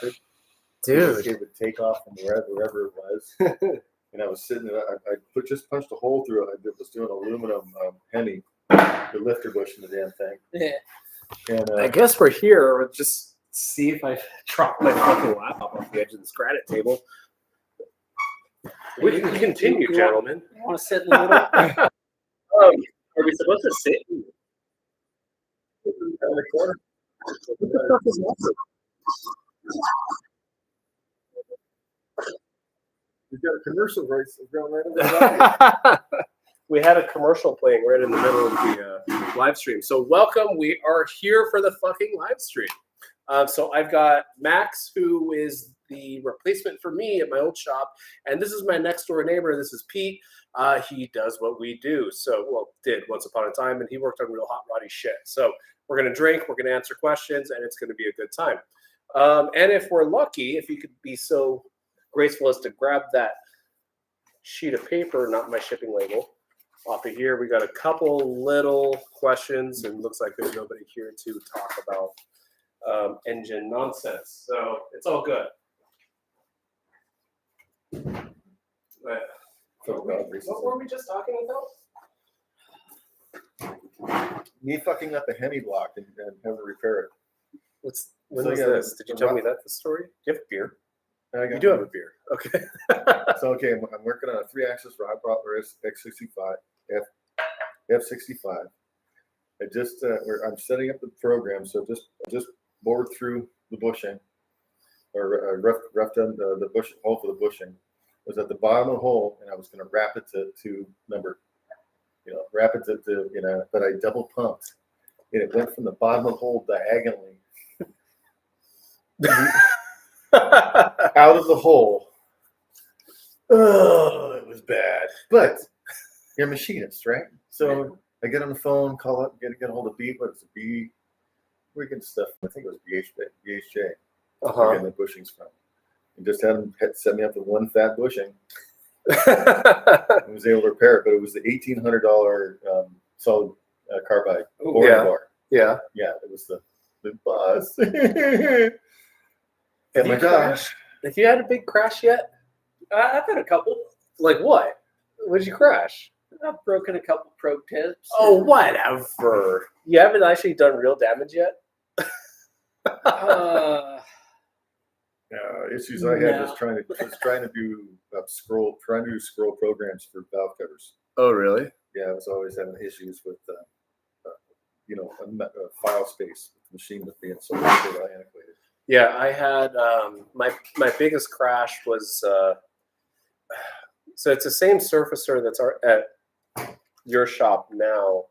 rapid. Dude. It would take off from wherever it was. And I was sitting there, I just punched a hole through it. I was doing aluminum Hemi, the lifter bush in the damn thing. Yeah. And I guess we're here. We'll just see if I drop my fucking laptop off the edge of this granite table. We can continue, gentlemen. You want to sit in the middle? Oh, are we supposed to sit in the corner. What the fuck is that? We've got a commercial right over there. We had a commercial playing right in the middle of the live stream. So welcome. We are here for the fucking live stream. So I've got Max, who is the replacement for me at my old shop. And this is my next door neighbor. This is Pete. He does what we do. So, well, did once upon a time. And he worked on real hot roddy shit. So we're going to drink. We're going to answer questions. And it's going to be a good time. And if we're lucky, if you could be so graceful as to grab that sheet of paper, not my shipping label, off of here. We got a couple little questions, and looks like there's nobody here to talk about engine nonsense. So it's all good. But what were we just talking about? Me fucking up a Hemi block and having to repair it. When was this? Did you tell me that the story? Do you have a beer? You do have a beer. Okay. So, okay, I'm working on a 3-axis rod proper X65, F65. I'm setting up the program, so just bored through the bushing, or roughed on the bush hole for the bushing. It was at the bottom of the hole, and I was going to wrap it to number, wrap it to but I double pumped, and it went from the bottom of the hole diagonally out of the hole. Oh, it was bad. But you're a machinist, right? So I get on the phone, call up, get a hold of B. What's the B? Wicked stuff. I think it was BHJ. Getting the bushings from. And just had them set me up with one fat bushing. I was able to repair it, but it was the $1,800 solid carbide boring bar. Yeah. Yeah, it was the boss. And my gosh, have you had a big crash yet? I've had a couple. Like what? What did you crash? I've broken a couple probe tips. Oh, whatever. You haven't actually done real damage yet? Issues I had was trying to do scroll programs for valve covers. Oh, really? Yeah, I was always having issues with file space. The machine was being so antiquated. Yeah, I had my biggest crash was so it's the same surfacer that's at your shop now,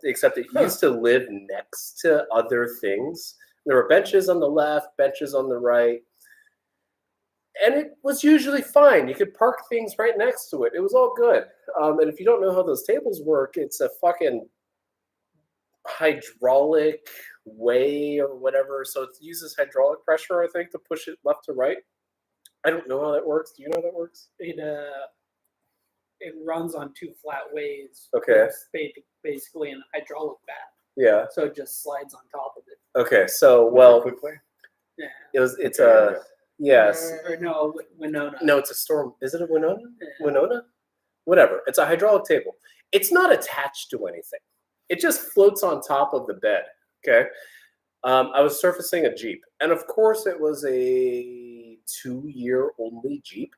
except it used to live next to other things. There were benches on the left, benches on the right, and it was usually fine. You could park things right next to it. It was all good. And if you don't know how those tables work, it's a fucking hydraulic way or whatever. So it uses hydraulic pressure, I think, to push it left to right. I don't know how that works. Do you know how that works? It runs on two flat ways. Okay. It's basically an hydraulic bat. Yeah. So it just slides on top of it. Okay. So Yeah. It's a yes. Or no, Winona. No, it's a storm. Is it a Winona? Yeah. Winona? Whatever. It's a hydraulic table. It's not attached to anything. It just floats on top of the bed. Okay. I was surfacing a Jeep, and of course it was a 2-year-only Jeep.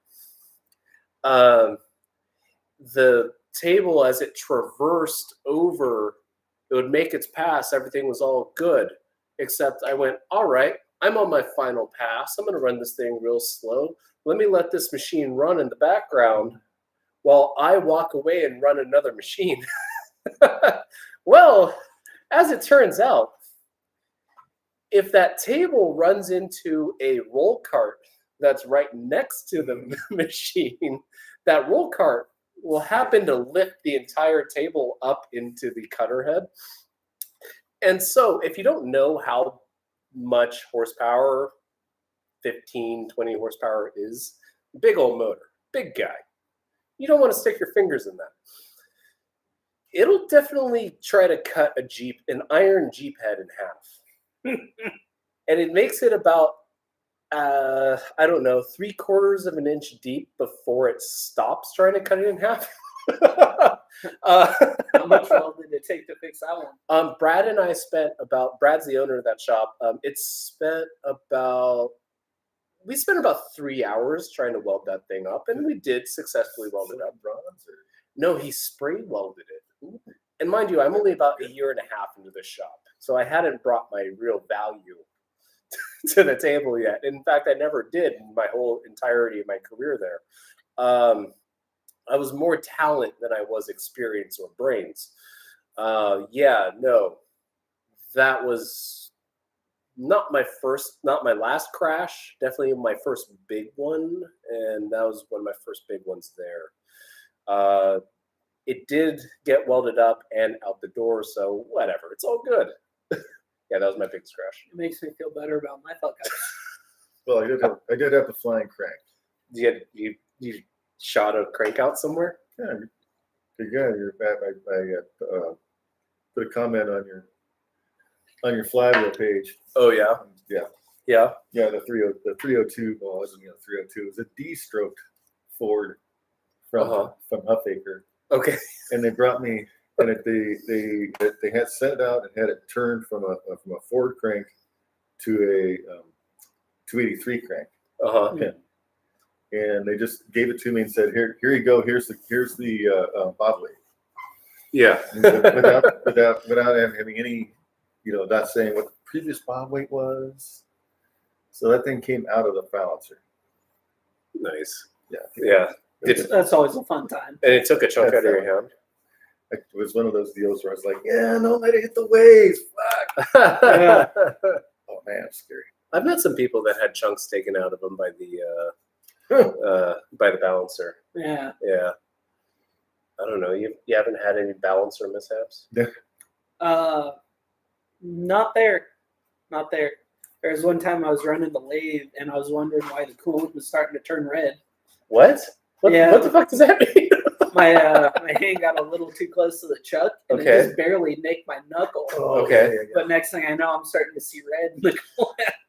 The table, as it traversed over, it would make its pass. Everything was all good, except I went, all right, I'm on my final pass. I'm going to run this thing real slow. Let me let this machine run in the background while I walk away and run another machine. Well, as it turns out, if that table runs into a roll cart that's right next to the machine, that roll cart will happen to lift the entire table up into the cutter head. And so if you don't know how much horsepower, 15, 20 horsepower is, big old motor, big guy, you don't want to stick your fingers in that. It'll definitely try to cut an iron Jeep head in half. And it makes it about I don't know, 3/4 of an inch deep before it stops trying to cut it in half. How much weld did it take to fix that one? Brad and I spent about, Brad's the owner of that shop. We spent about 3 hours trying to weld that thing up, and we did successfully weld it up. Bronze or? No, he spray welded it. And mind you, I'm only about a year and a half into this shop, so I hadn't brought my real value to the table yet. In fact, I never did in my whole entirety of my career there. I was more talent than I was experience or brains. That was not my last crash. Definitely my first big one, and that was one of my first big ones there. It did get welded up and out the door, so whatever. It's all good. Yeah, that was my biggest crash. It makes me feel better about my fuck ups. Well, I did have the flying crank. You shot a crank out somewhere? Yeah, I put a comment on your flywheel page. Oh yeah, Yeah, yeah. the 302. Well, it wasn't 302. It was a D-stroked Ford from Huffaker, Okay. and they brought me, and they had sent it out and had it turned from a Ford crank to a 283 crank. And they just gave it to me and said, "Here you go. Here's the bob weight." Yeah. without having any, not saying what the previous bob weight was. So that thing came out of the balancer. Nice. Yeah. Yeah. That's always a fun time. And it took a chunk out of your hand. It was one of those deals where I was like, "Yeah, no, let it hit the waves." Fuck. Yeah. Oh man, it's scary. I've met some people that had chunks taken out of them by the balancer. Yeah. Yeah. I don't know. You haven't had any balancer mishaps? Not there. There was one time I was running the lathe and I was wondering why the coolant was starting to turn red. What? What the fuck does that mean? My hand got a little too close to the chuck and it just barely nicked my knuckle. Okay. Yeah. But next thing I know, I'm starting to see red in the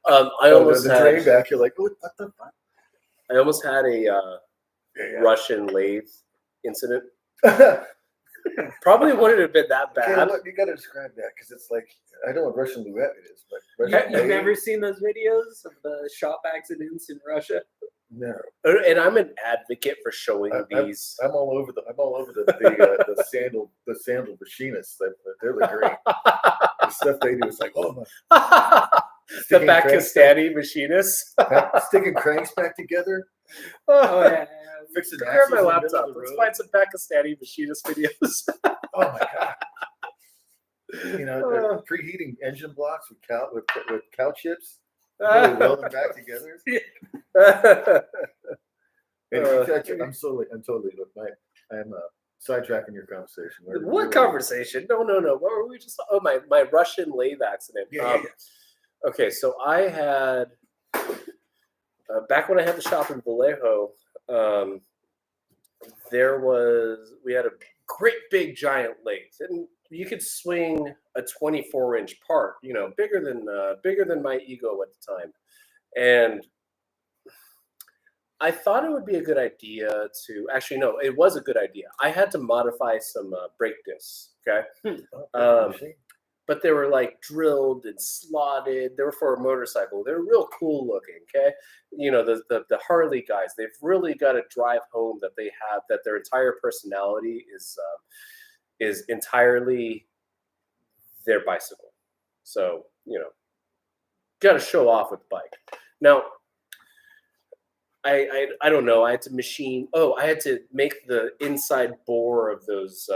I almost the had drain back. You're like, what the fuck? I almost had a Russian lathe incident. Probably wouldn't have been that bad. You got to describe that because it's like, I know what Russian roulette it is, but Russian You've never seen those videos of the shop accidents in Russia? No. And I'm an advocate for showing these. I'm all over the sandal machinists. They're the great. The stuff they do is like, oh my. The Pakistani machinists. Sticking cranks back together. Oh yeah. Fixing Grab axles my in the middle laptop. of the Let's road. find some Pakistani machinist videos. Oh my god. They're preheating engine blocks with cow chips. Really weld them back together. And I'm totally. I'm sidetracking your conversation. What conversation? No. What were we just? Oh, my Russian lathe accident. Yeah. Okay, so I had back when I had the shop in Vallejo. We had a great big giant lathe, and you could swing a 24-inch part. Bigger than my ego at the time, and I thought it would be a good idea to actually no, it was a good idea. I had to modify some brake discs. Okay. But they were like drilled and slotted. They were for a motorcycle. They were real cool looking. Okay, the Harley guys. They've really got to drive home that their entire personality is entirely their bicycle. So got to show off with the bike. Now, I don't know. I had to machine. Oh, I had to make the inside bore of those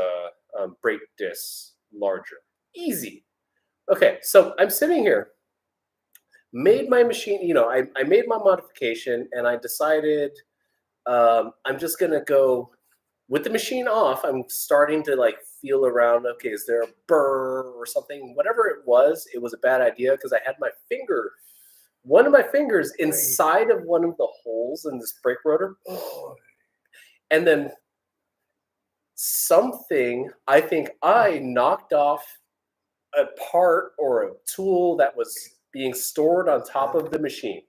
brake discs larger. Easy. Okay, so I'm sitting here, made my machine, I made my modification, and I decided I'm just going to go with the machine off. I'm starting to feel around. Okay, is there a burr or something? Whatever it was a bad idea because I had one of my fingers inside of one of the holes in this brake rotor. And then I think I knocked off a part or a tool that was being stored on top of the machine.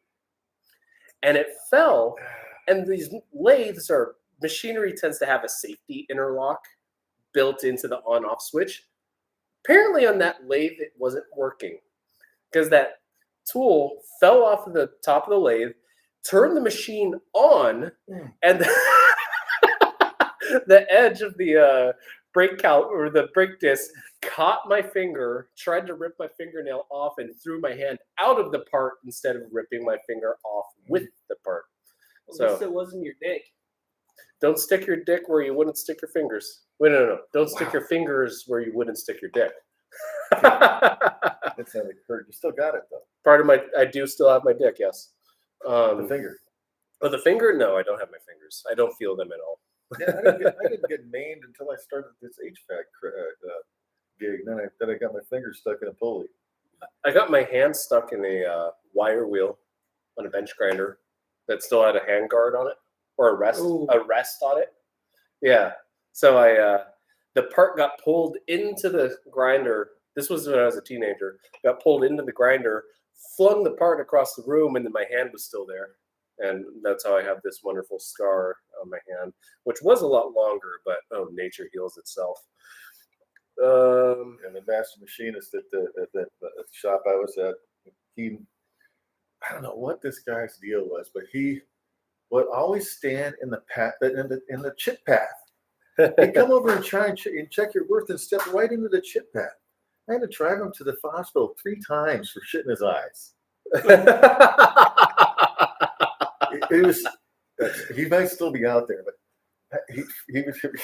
and it fell. And these lathes machinery tends to have a safety interlock built into the on-off switch. Apparently on that lathe, it wasn't working because that tool fell off of the top of the lathe, turned the machine on, and the edge of the brake or the brake disc caught my finger, tried to rip my fingernail off, and threw my hand out of the part instead of ripping my finger off with the part. Well, So it wasn't your dick. don't stick your dick where you wouldn't stick your fingers. Wait, no. Don't stick your fingers where you wouldn't stick your dick. That sounded hurt. You still got it though. I do still have my dick, yes. The finger. Oh, the finger? No, I don't have my fingers. I don't feel them at all. Yeah, I didn't get maimed until I started this HVAC gig. Then I got my finger stuck in a pulley. I got my hand stuck in a wire wheel on a bench grinder that still had a hand guard on it or a rest on it. Yeah. So the part got pulled into the grinder. This was when I was a teenager. Got pulled into the grinder, flung the part across the room, and then my hand was still there. And that's how I have this wonderful scar on my hand, which was a lot longer, but nature heals itself. And the master machinist at the shop I was at, I don't know what this guy's deal was, but he would always stand in the chip path. He'd come over and try and check your worth and step right into the chip path. I had to drive him to the hospital 3 times for shit in his eyes. It was. He might still be out there, but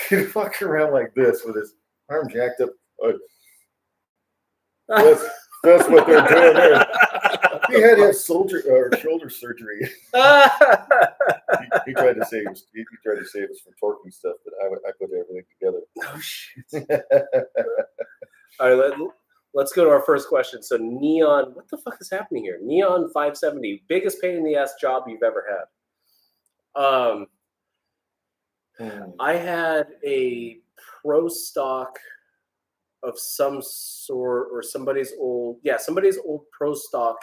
he'd walk around like this with his arm jacked up. That's what they're doing there. He had to have shoulder surgery. He tried to save us. He tried to save us from torquing stuff, but I put everything together. Oh shit! All right, let's go to our first question. So, Neon, what the fuck is happening here? Neon 570, biggest pain in the ass job you've ever had. I had a pro stock of some sort, or somebody's old pro stock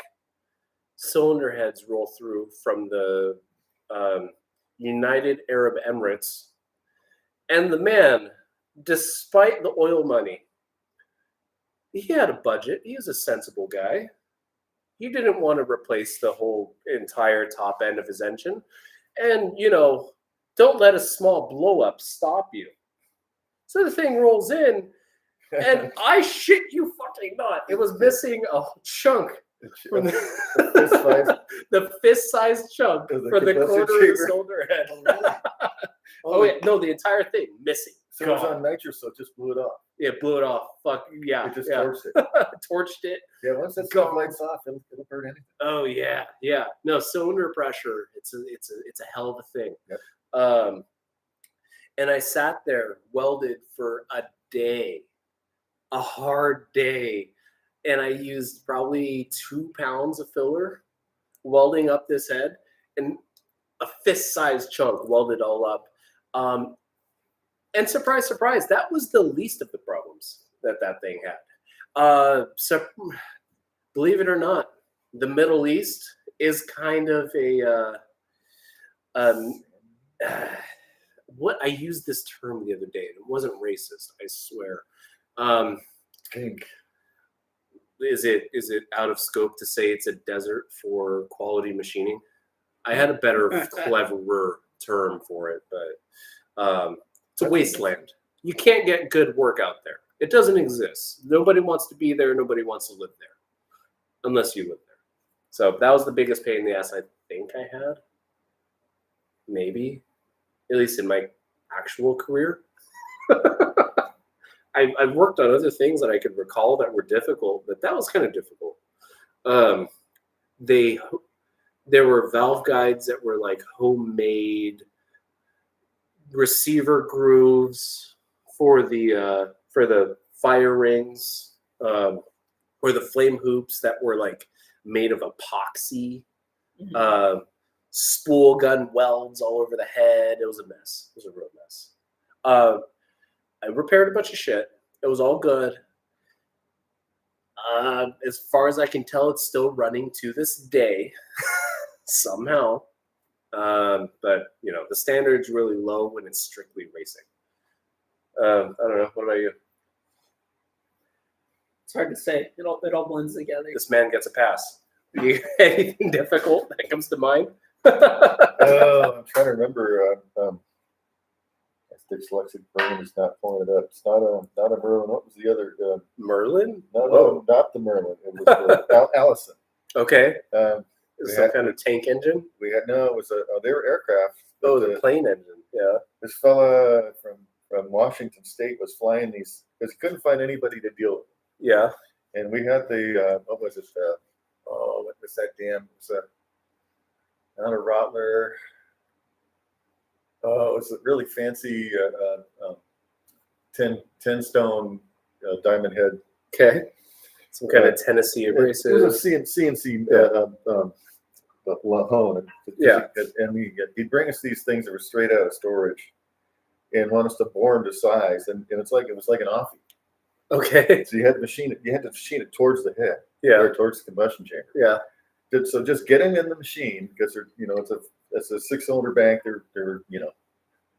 cylinder heads roll through from the United Arab Emirates. And the man, despite the oil money, he had a budget. He was a sensible guy. He didn't want to replace the whole entire top end of his engine. And, don't let a small blow up stop you. So the thing rolls in, and I shit you fucking not, it was missing a chunk from the fist-sized chunk for the corner of the shoulder head. Oh yeah, no, the entire thing missing. So it was on nitro, so it just blew it off. Yeah, blew it off. Fuck yeah. It just torched it. Torched it. Yeah, once that stuff lights off, it'll burn anything. Oh yeah. No, cylinder pressure. It's a hell of a thing. Yep. And I sat there welded for a day, a hard day, and I used probably 2 pounds of filler welding up this head, and a fist-sized chunk welded all up. And surprise, surprise, that was the least of the problems that thing had. So, believe it or not, the Middle East is kind of what I used this term the other day, and it wasn't racist, I swear. Pink. Is it out of scope to say it's a desert for quality machining? I had a better, cleverer term for it, but it's a wasteland. You can't get good work out there. It doesn't exist. Nobody wants to be there. Nobody wants to live there, unless you live there. So that was the biggest pain in the ass I think I had. Maybe, at least in my actual career. I've worked on other things that I could recall that were difficult, but that was kind of difficult. There were valve guides that were like homemade receiver grooves for the fire rings, or the flame hoops that were like made of epoxy. Spool gun welds all over the head. It was a mess. It was a real mess. I repaired a bunch of shit. It was all good. As far as I can tell, it's still running to this day. Somehow. But the standard's really low when it's strictly racing. I don't know. What about you? It's hard to say. It all blends together. This man gets a pass. Anything difficult that comes to mind? Oh, I'm trying to remember. My dyslexic brain is not pulling it up. It's not a Merlin. What was the other? Merlin? No, not the Merlin. It was Allison. Okay. We Some had- kind of tank engine? We had no. It was they were aircraft. Oh, but the plane engine. Yeah. this fella from Washington State was flying these because he couldn't find anybody to deal with. Yeah. And we had the what was it? What was that damn? It was not a Rottler. Oh, it was a really fancy 10 stone diamond head. Okay. Some kind of Tennessee It abrasive. was a CNC hone. Yeah. And he'd bring us these things that were straight out of storage, and want us to bore them to size. And it was like an offie. Okay. So you had to machine it towards the head, Yeah. or towards the combustion chamber. Yeah. So just get them in the machine because they're it's a 6-cylinder bank. They're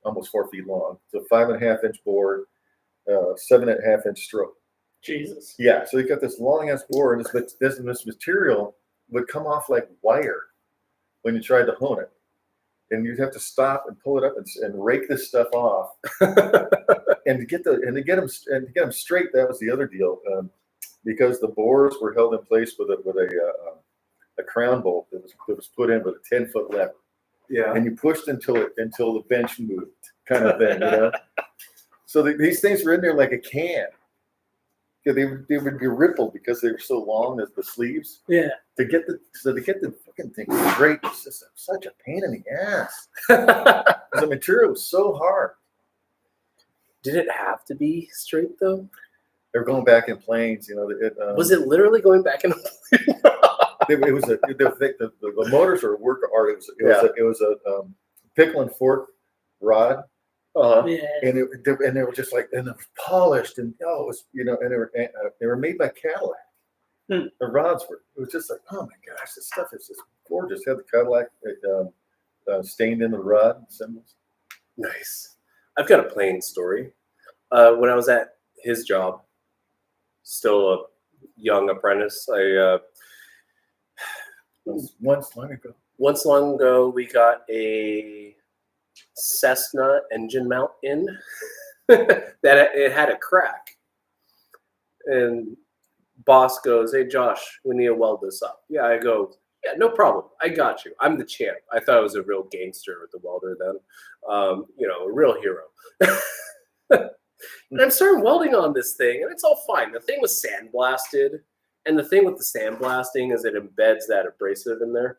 almost 4 feet long. It's a 5.5-inch bore, 7.5-inch stroke. Jesus. Yeah. So you got this long ass bore, and this material would come off like wire when you tried to hone it, and you'd have to stop and pull it up and rake this stuff off. And to get them straight, that was the other deal, because the bores were held in place with a crown bolt that was put in with a 10-foot lever, Yeah. and you pushed until the bench moved, kind of thing, So these things were in there like a can. Yeah, they would be rippled because they were so long as the sleeves. Yeah. To get the fucking thing straight was just such a pain in the ass. The material was so hard. Did it have to be straight though? They were going back in planes, Was it literally going back in? It was the motors were a work of art. It was a pickle and fork rod, Yeah. and they were just like, and it was polished, and it was and they were made by Cadillac. The rods were. It was just like, oh my gosh, this stuff is just gorgeous. Had the Cadillac stained in the rod symbols. Nice. I've got a plane story. When I was at his job, still a young apprentice, Once long ago, we got a Cessna engine mount in that it had a crack. And boss goes, "Hey, Josh, we need to weld this up." Yeah, I go, "Yeah, no problem. I got you. I'm the champ." I thought I was a real gangster with the welder then. A real hero. And I'm starting welding on this thing, and it's all fine. The thing was sandblasted, and the thing with the sandblasting is it embeds that abrasive in there.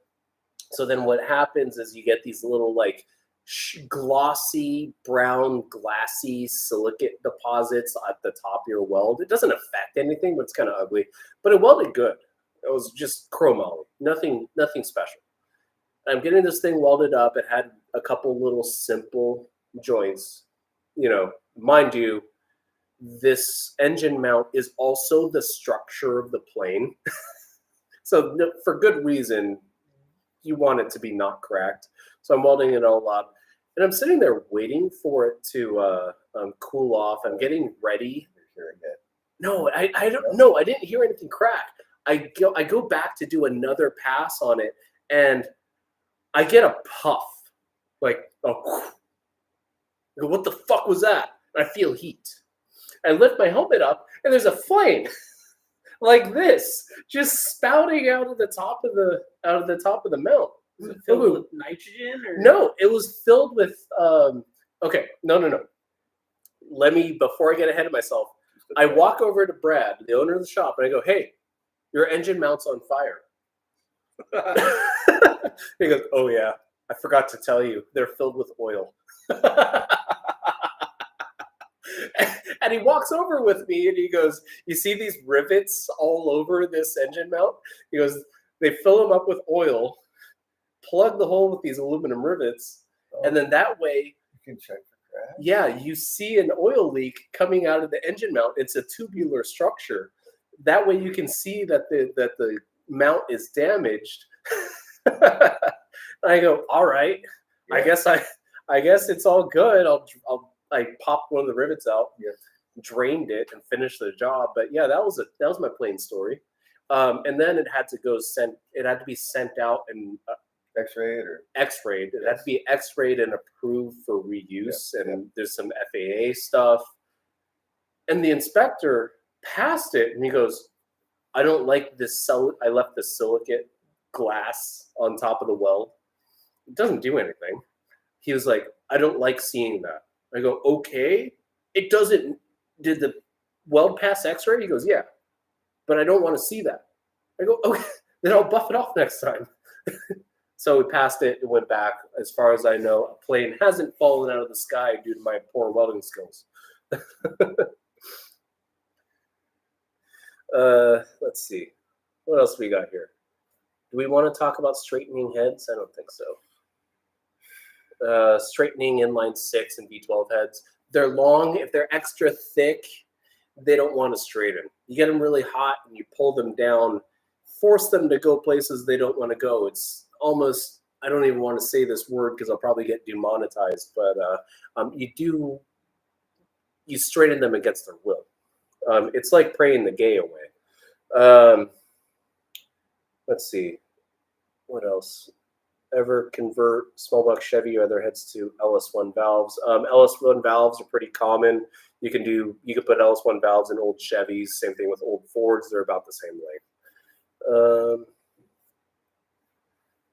So then what happens is you get these little glossy, brown, glassy silicate deposits at the top of your weld. It doesn't affect anything, but it's kind of ugly. But it welded good. It was just chromoly, nothing special. I'm getting this thing welded up. It had a couple little simple joints. Mind you, this engine mount is also the structure of the plane. So for good reason, you want it to be not cracked. So I'm welding it all up, and I'm sitting there waiting for it to cool off. I'm getting ready. No, I don't know. I didn't hear anything crack. I go back to do another pass on it, and I get a puff, like oh, what the fuck was that? I feel heat. I lift my helmet up, and there's a flame like this, just spouting out of the top of the mount. Was it filled with nitrogen or No, it was filled with okay, no. Before I get ahead of myself, I walk over to Brad, the owner of the shop, and I go, "Hey, your engine mount's on fire." He goes, "Oh yeah, I forgot to tell you, they're filled with oil." And he walks over with me and he goes, "You see these rivets all over this engine mount?" He goes, "They fill them up with oil, plug the hole with these aluminum rivets, and then that way You can check for cracks. Yeah, you see an oil leak coming out of the engine mount. It's a tubular structure. That way you can see that the mount is damaged." And I go, all right. Yeah. I guess it's all good. I'll like pop one of the rivets out, Yeah. drained it, and finished the job. But yeah, that was my plane story. And then it had to be sent out and X-rayed or X-rayed. It had to be X-rayed and approved for reuse. Yeah, And there's some FAA stuff. And the inspector passed it, and he goes, I don't like this. I left the silicate glass on top of the weld. It doesn't do anything. He was like, I don't like seeing that. I go, okay. It doesn't. Did the weld pass X-ray? He goes, yeah. But I don't want to see that. I go, okay. Then I'll buff it off next time. So we passed it. It went back. As far as I know, a plane hasn't fallen out of the sky due to my poor welding skills. Let's see. What else we got here? Do we want to talk about straightening heads? I don't think so. Straightening inline 6 and V12 heads. They're long. If they're extra thick, they don't want to straighten. You get them really hot and you pull them down, force them to go places they don't want to go. It's almost, I don't even want to say this word because I'll probably get demonetized, but you straighten them against their will. It's like praying the gay away. Let's see. What else? Ever convert small block Chevy or other heads to LS1 valves? LS1 valves are pretty common. You can put LS1 valves in old Chevys. Same thing with old Fords. They're about the same length.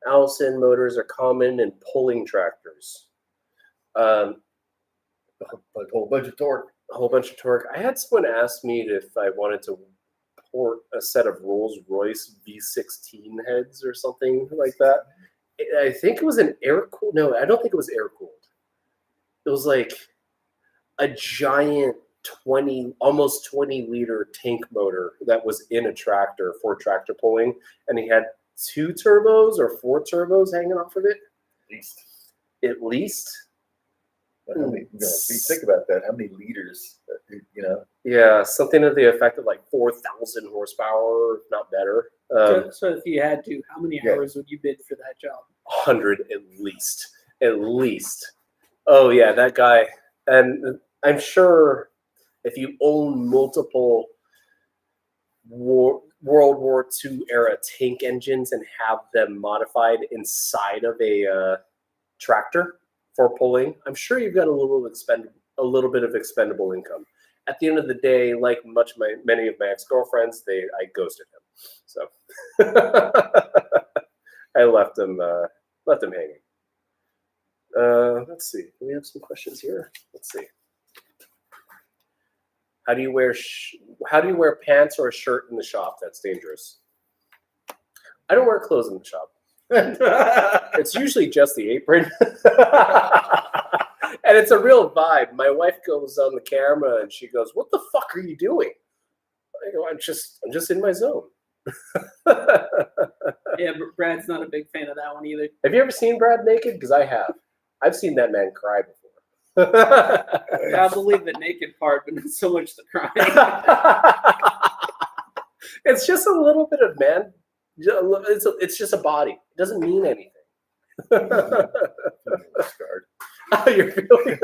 Allison motors are common in pulling tractors. a whole bunch of torque. A whole bunch of torque. I had someone ask me if I wanted to port a set of Rolls-Royce V16 heads or something like that. I think it was an air-cooled. No, I don't think it was air-cooled. It was like a giant almost 20-liter tank motor that was in a tractor for tractor pulling, and he had 2 turbos or 4 turbos hanging off of it. At least. But how many, think about that. How many liters? Yeah, something to the effect of like 4,000 horsepower, if not better. So if you had to, how many hours would you bid for that job? 100 at least. At least. Oh yeah, that guy. And I'm sure if you own multiple World War II era tank engines and have them modified inside of a tractor for pulling, I'm sure you've got a little bit of expendable income. At the end of the day, like many of my ex-girlfriends, I ghosted him. So I left him hanging. Let's see. Do we have some questions here? Let's see. How do you wear pants or a shirt in the shop? That's dangerous. I don't wear clothes in the shop. It's usually just the apron. And it's a real vibe. My wife goes on the camera and she goes, "What the fuck are you doing?" I go, I'm just in my zone. Yeah, but Brad's not a big fan of that one either. Have you ever seen Brad naked? Because I have. I've seen that man cry before. I believe the naked part, but not so much the crying. It's just a little bit of man. It's just a body. It doesn't mean anything. Scarred. You're feeling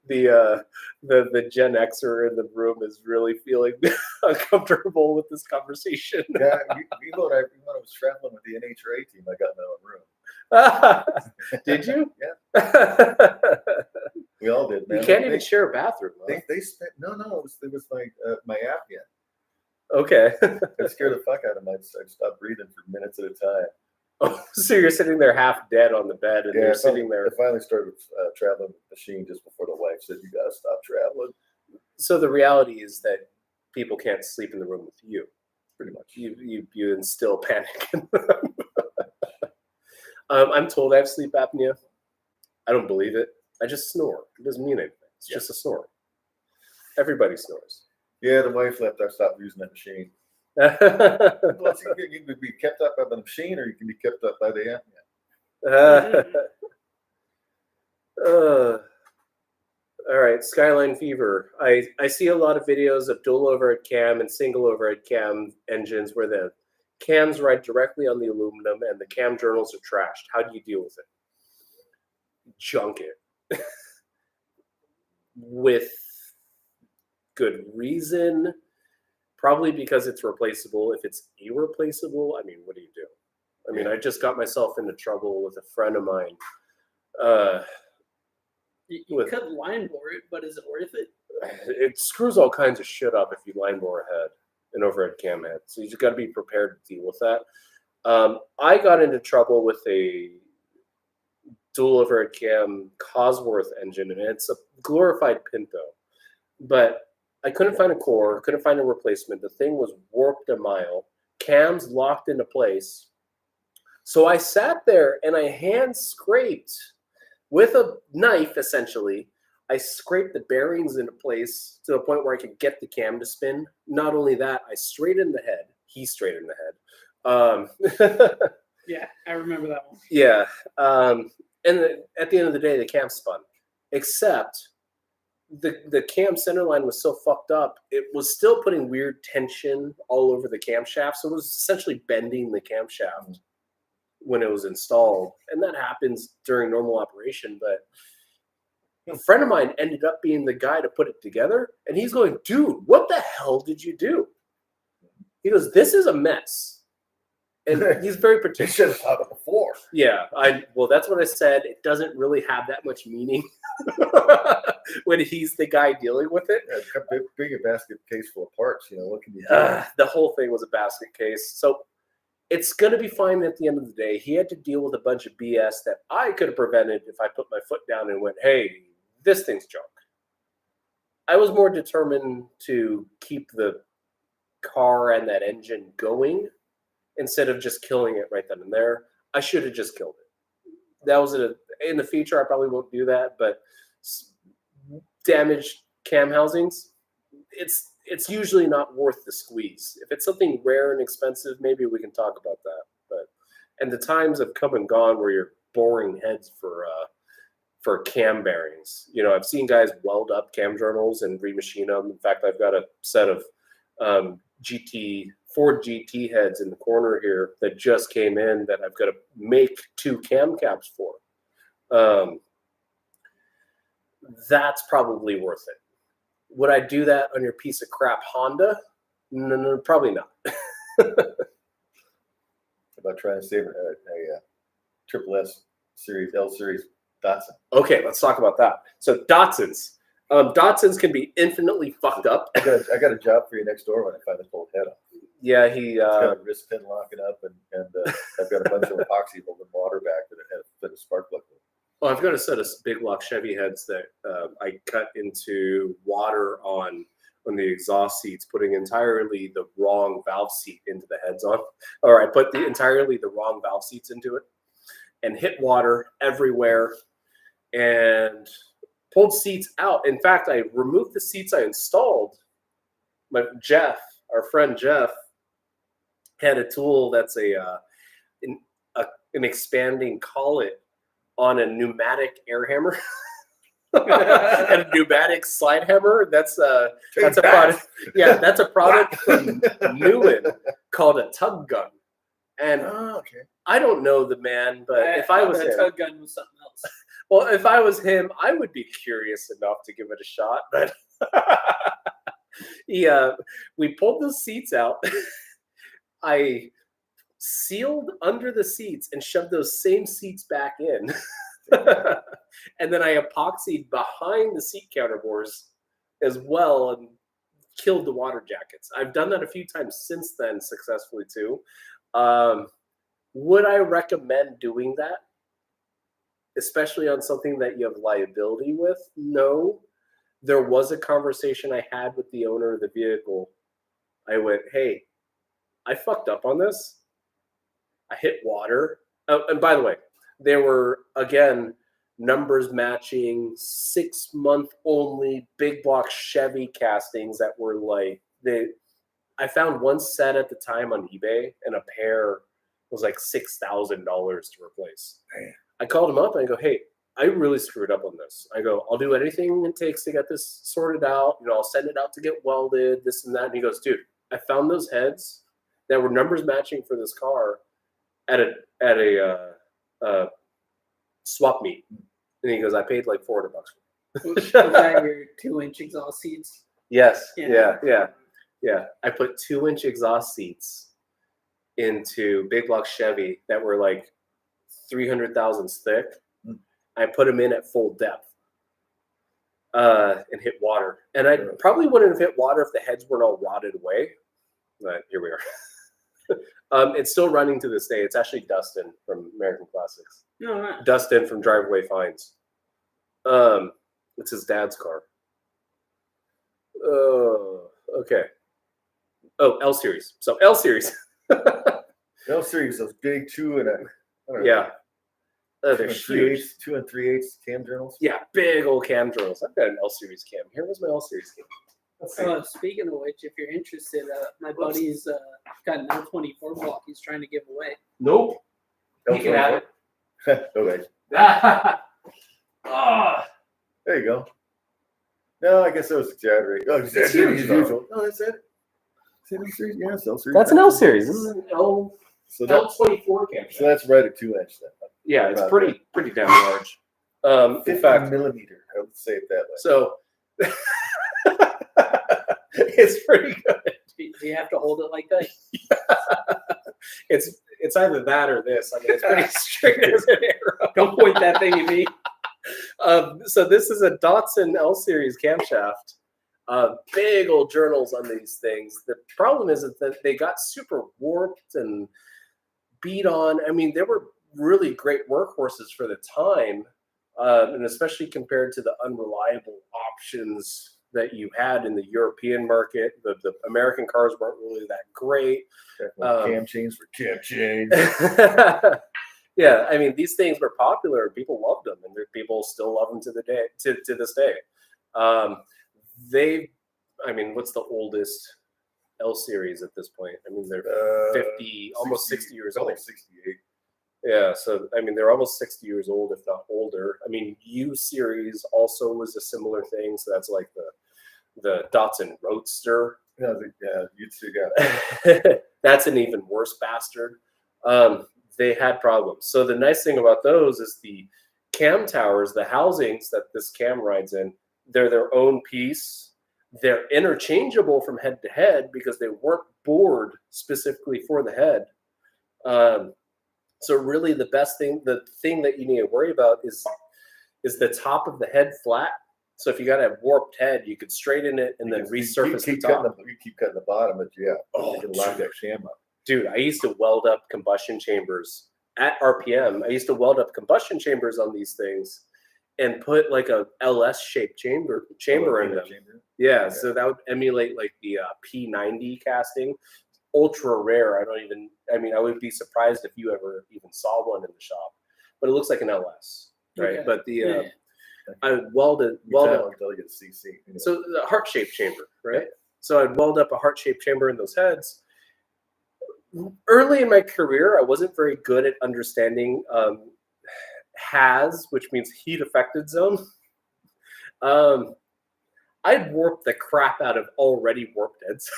the Gen Xer in the room is really feeling uncomfortable with this conversation. Yeah, even when I was traveling with the NHRA team, I got my own room. Did you? Yeah. We all did, man. You can't even share a bathroom. Huh? They spent no. It was my apnea. Okay. It scared the fuck out of me. I stopped breathing for minutes at a time. Oh, so you're sitting there half dead on the bed, and you're sitting there. I finally started traveling with the machine just before the wife said, "You gotta stop traveling." So the reality is that people can't sleep in the room with you. Pretty much. You instill panic in them. I'm told I have sleep apnea. I don't believe it. I just snore. It doesn't mean anything. It's just a snore. Everybody snores. Yeah, the wife left. I stopped using that machine. Well, you can be kept up by the machine, or you can be kept up by the apnea. All right, Skyline Fever. I see a lot of videos of dual overhead cam and single overhead cam engines where the cams ride directly on the aluminum and the cam journals are trashed. How do you deal with it? Junk it. With good reason. Probably because it's replaceable. If it's irreplaceable, I mean, what do you do? I mean, I just got myself into trouble with a friend of mine. You could line bore it, but is it worth it? It screws all kinds of shit up if you line bore a head, an overhead cam head. So you just got to be prepared to deal with that. I got into trouble with a dual overhead cam Cosworth engine, and it's a glorified Pinto. But I couldn't find a core, couldn't find a replacement. The thing was warped a mile, cams locked into place. So I sat there and I hand scraped with a knife, essentially. I scraped the bearings into place to the point where I could get the cam to spin. Not only that, I straightened the head. He straightened the head. Yeah, I remember that one. Yeah. At the end of the day, the cam spun. Except the cam center line was so fucked up, it was still putting weird tension all over the camshaft. So it was essentially bending the camshaft when it was installed. And that happens during normal operation. But a friend of mine ended up being the guy to put it together. And he's going, dude, what the hell did you do? He goes, this is a mess. And he's very You particular. should have thought it before. Yeah, well, that's what I said. It doesn't really have that much meaning when he's the guy dealing with it. Yeah, bring a basket case full of parts. What can you do? The whole thing was a basket case. So it's going to be fine at the end of the day. He had to deal with a bunch of BS that I could have prevented if I put my foot down and went, hey, this thing's junk. I was more determined to keep the car and that engine going instead of just killing it right then and there. I should have just killed it. That was in the future. I probably won't do that, but damaged cam housings, it's usually not worth the squeeze. If it's something rare and expensive, maybe we can talk about that. And the times have come and gone where you're boring heads for cam bearings. I've seen guys weld up cam journals and remachine them. In fact, I've got a set of Ford GT heads in the corner here that just came in that I've got to make 2 cam caps for. That's probably worth it. Would I do that on your piece of crap Honda? No, probably not. About trying to save a triple S series, L series Datsun. Okay, let's talk about that. So Datsuns. Datsuns can be infinitely fucked up. I got a job for you next door when I find this old head off. Yeah, It's got a wrist pin locking up, and I've got a bunch of epoxy holding water back that it has a spark plug with. Well, I've got a set of big block Chevy heads that I cut into water on the exhaust seats, putting entirely the wrong valve seat into the heads on. Or I put entirely the wrong valve seats into it and hit water everywhere and pulled seats out. In fact, I removed the seats I installed. Our friend Jeff, had a tool that's an expanding collet on a pneumatic air hammer and a pneumatic slide hammer. That's a product. Yeah, that's a product from Newman called a tug gun. And I don't know the man, but if I was him, tug gun was something else. Well, if I was him, I would be curious enough to give it a shot. But we pulled the seats out. I sealed under the seats and shoved those same seats back in. And then I epoxied behind the seat counterbores as well and killed the water jackets. I've done that a few times since then successfully too. Would I recommend doing that? Especially on something that you have liability with? No. There was a conversation I had with the owner of the vehicle. I went, hey, I fucked up on this. I hit water. Oh, and by the way, there were, again, numbers matching 6-month only big block Chevy castings that were like, I found one set at the time on eBay and a pair was like $6,000 to replace. Man. I called him up and I go, hey, I really screwed up on this. I go, I'll do anything it takes to get this sorted out. I'll send it out to get welded, this and that. And he goes, dude, I found those heads that were numbers matching for this car at a swap meet. And he goes, I paid like $400 for it. Was that your 2-inch exhaust seats? Yes. Yeah. Yeah. I put 2-inch exhaust seats into big block Chevy that were like 300 thousandths thick. I put them in at full depth and hit water. And I probably wouldn't have hit water if the heads weren't all rotted away. But here we are. It's still running to this day. It's actually Dustin from American Classics. No, not. Dustin from Driveway Finds. It's his dad's car. Okay. Oh, L series. So L series. L series, those big 2 and I don't know, Yeah. They're 2 huge. 2 3/8 cam journals. Yeah, big old cam journals. I've got an L series cam. Here was my L series cam. Let's see. Speaking of which, if you're interested, my buddy's got an L24 block he's trying to give away. Nope. You can have it. Okay. Ah. There you go. No, I guess I was exaggerating. Oh, It's exaggerating huge, as though. usual. No, that's it. Is it L series? Yeah, it's L series. That's an L series. This is an L So that's L24 cam. so that's right at 2-inch then. Yeah, it's About pretty damn large. In 50 fact, millimeter. I would say it that way. so it's pretty good. Do you have to hold it like that? It's either that or this. I mean, it's pretty straight as an arrow. Don't point that thing at me. So this is a Datsun L series camshaft. Big old journals on these things. The problem is that they got super warped and beat on. I mean, they were really great workhorses for the time, and especially compared to the unreliable options that you had in the European market. The American cars weren't really that great. Cam chains for cam chains. Yeah, I mean, these things were popular. People loved them, and people still love them to this day. I mean, what's the oldest L series at this point? I mean, they're 50, almost 60 years old. Like 68. Yeah, so I mean, they're almost 60 years old, if not older. I mean, U series also was a similar thing. So that's like the Datsun Roadster. Yeah, you two got. That's an even worse bastard. They had problems. So the nice thing about those is the cam towers, the housings that this cam rides in, they're their own piece. They're interchangeable from head to head because they weren't bored specifically for the head. So really the thing that you need to worry about is the top of the head flat. So if you got a warped head, you could straighten it and then resurface the top. You keep cutting the bottom, but yeah, you can lock that sham up. Dude, I used to weld up combustion chambers at RPM. I used to weld up combustion chambers on these things and put like a LS-shaped chamber in them. Yeah, okay. So that would emulate like the P90 casting. Ultra rare. I would be surprised if you ever even saw one in the shop. But it looks like an LS, right? Okay. But I would weld it until you get a CC. You know. So the heart-shaped chamber, right? Yeah. So I'd weld up a heart-shaped chamber in those heads. Early in my career, I wasn't very good at understanding HAZ, which means heat affected zone. I'd warp the crap out of already warped heads.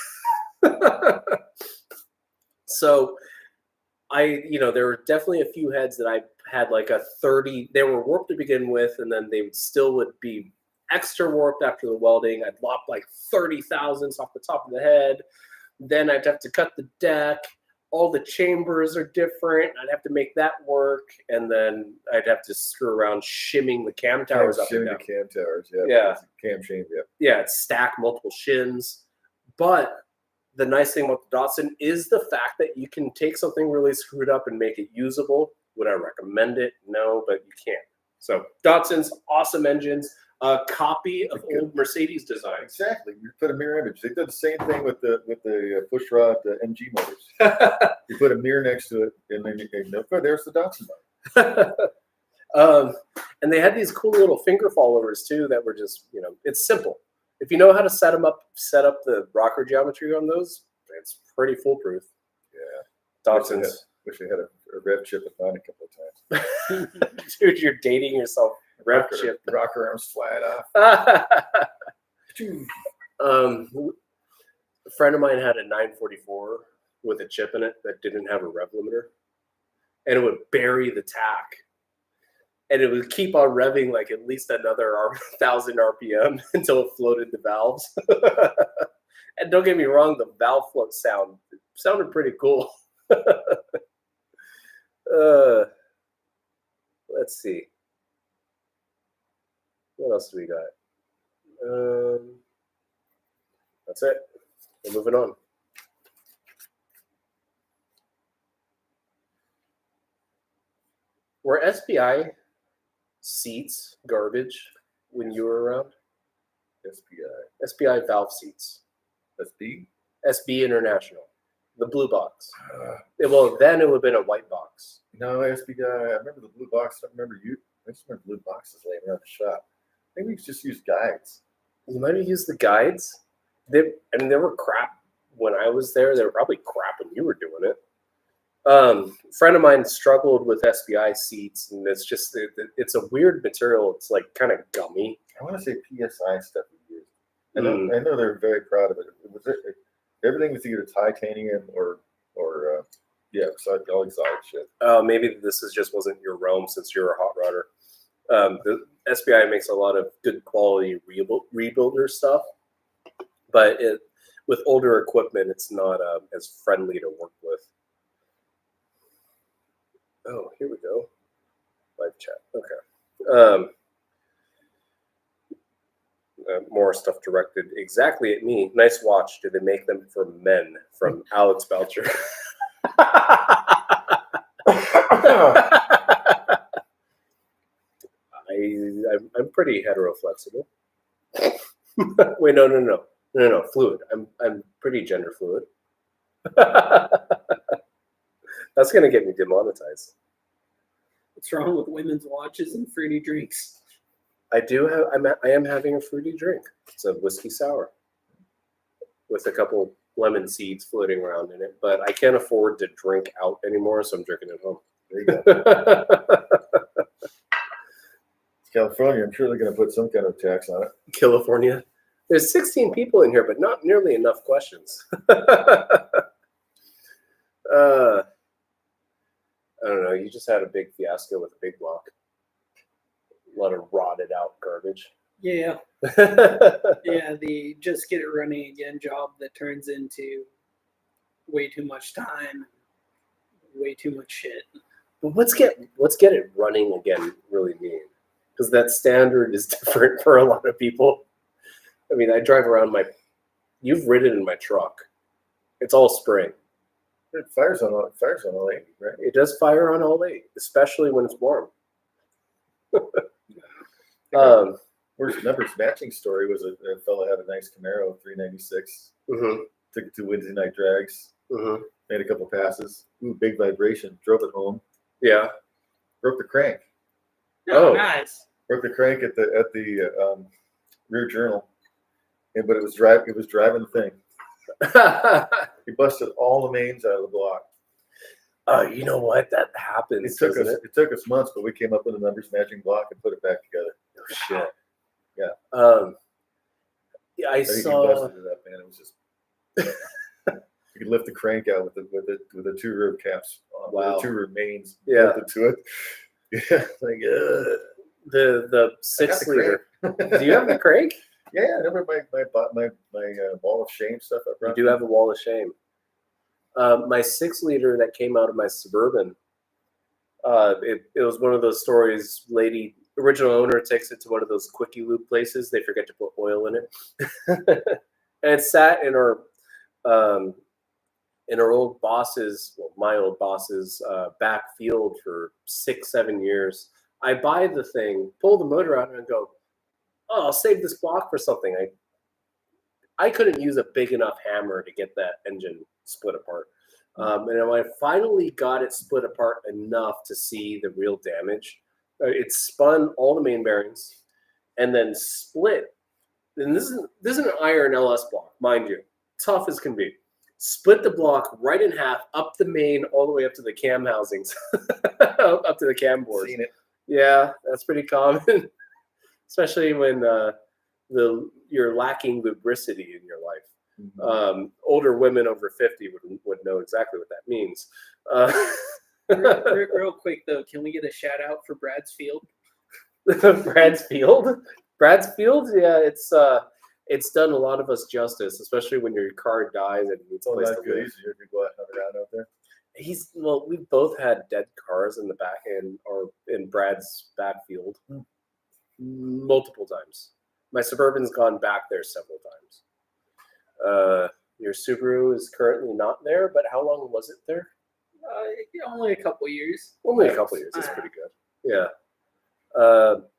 So there were definitely a few heads that I had like a 30, they were warped to begin with, and then they would be extra warped after the welding. I'd lop like 30 thousandths off the top of the head. Then I'd have to cut the deck. All the chambers are different. I'd have to make that work. And then I'd have to screw around shimming the cam towers up and down. The cam towers, yeah. Yeah. Cam chain, yeah. Yeah, it's stack multiple shins. But the nice thing about the Datsun is the fact that you can take something really screwed up and make it usable. Would I recommend it? No, but you can. So Datsun's awesome engines. A copy of old Mercedes design. Exactly. You put a mirror image. They did the same thing with the push rod MG motors. You put a mirror next to it, and then there's the Datsun motor. And they had these cool little finger followers too that were just, it's simple. If you know how to set up the rocker geometry on those, it's pretty foolproof. Yeah. Datsun's. Wish I had a rev chip at mine a couple of times. Dude, you're dating yourself. Rev chip. Rocker arms flat off. A friend of mine had a 944 with a chip in it that didn't have a rev limiter, and it would bury the tack, and it would keep on revving like at least another 1,000 RPM until it floated the valves. And don't get me wrong, the valve float sounded pretty cool. Let's see. What else do we got? That's it. We're moving on. Were SPI seats garbage when you were around? SPI valve seats. SB? SB International. The blue box. Well, then it would have been a white box. No, SB guy. I remember the blue box. I just remember blue boxes laying around the shop. Maybe we just use guides. You might have used the guides. They were crap when I was there. They were probably crap when you were doing it. A friend of mine struggled with SPI seats, and it's just it's a weird material. It's like kind of gummy. I want to say PSI stuff we used. I know they're very proud of it. Everything was either titanium or so all exotic shit. Maybe this wasn't your realm since you're a hot rodder. The SPI makes a lot of good quality rebuilder stuff, but with older equipment, it's not as friendly to work with. Oh, here we go. Live chat. Okay. More stuff directed exactly at me. Nice watch. Do they make them for men? From Alex Belcher. I'm pretty hetero-flexible. Wait, no. Fluid. I'm pretty gender fluid. That's gonna get me demonetized. What's wrong with women's watches and fruity drinks? I am having a fruity drink. It's a whiskey sour with a couple lemon seeds floating around in it, but I can't afford to drink out anymore, so I'm drinking at home. There you go. California, I'm sure they're going to put some kind of tax on it. California. There's 16 people in here, but not nearly enough questions. I don't know. You just had a big fiasco with a big block. A lot of rotted out garbage. Yeah. Yeah, the just get it running again job that turns into way too much time, way too much shit. But what's get it running again really mean? Because that standard is different for a lot of people. I mean, I drive around you've ridden in my truck. It's all spring. It fires on all 8, right? It does fire on all 8, especially when it's warm. Worst numbers matching story was a fellow had a nice Camaro 396. Mm-hmm. Took it to Wednesday night drags. Mm-hmm. Made a couple passes. Ooh, big vibration. Drove it home. Yeah. Broke the crank. Oh, nice. Broke the crank at the rear journal. But it was driving the thing. He busted all the mains out of the block. Oh, you know what? That happens. It took us months, but we came up with a numbers matching block and put it back together. Oh, shit. Yeah. Yeah, I think saw. he busted it up, man. It was just you could lift the crank out with the 2 rear caps. Wow. The 2 rear mains. Yeah. Bolted to it. Yeah. Like the 6 liter. Do you have the crank? Yeah, I remember my wall of shame stuff I brought. You do have a wall of shame. My 6 liter that came out of my Suburban, it was one of those stories. Original owner takes it to one of those quickie lube places. They forget to put oil in it, and it sat in our old boss's, my old boss's back field for 6-7 years. I buy the thing, pull the motor out, and go, "Oh, I'll save this block for something." I couldn't use a big enough hammer to get that engine split apart. And when I finally got it split apart enough to see the real damage, it spun all the main bearings and then split. And this is an iron LS block, mind you, tough as can be. Split the block right in half, up the main, all the way up to the cam housings, up to the cam board. Seen it. Yeah, that's pretty common, especially when you're lacking lubricity in your life. Older women over 50 would know exactly what that means. Real quick though, can we get a shout out for Brad's Field? Brad's Field? Brad's Field? Yeah, it's done a lot of us justice, especially when your car dies and needs a place to live. Easier to go out and around out there. We've both had dead cars in the back end or in Brad's backfield multiple times. My Suburban's gone back there several times. Your Subaru is currently not there, but how long was it there? Only a couple years. Only a couple years. That's pretty good. Yeah. But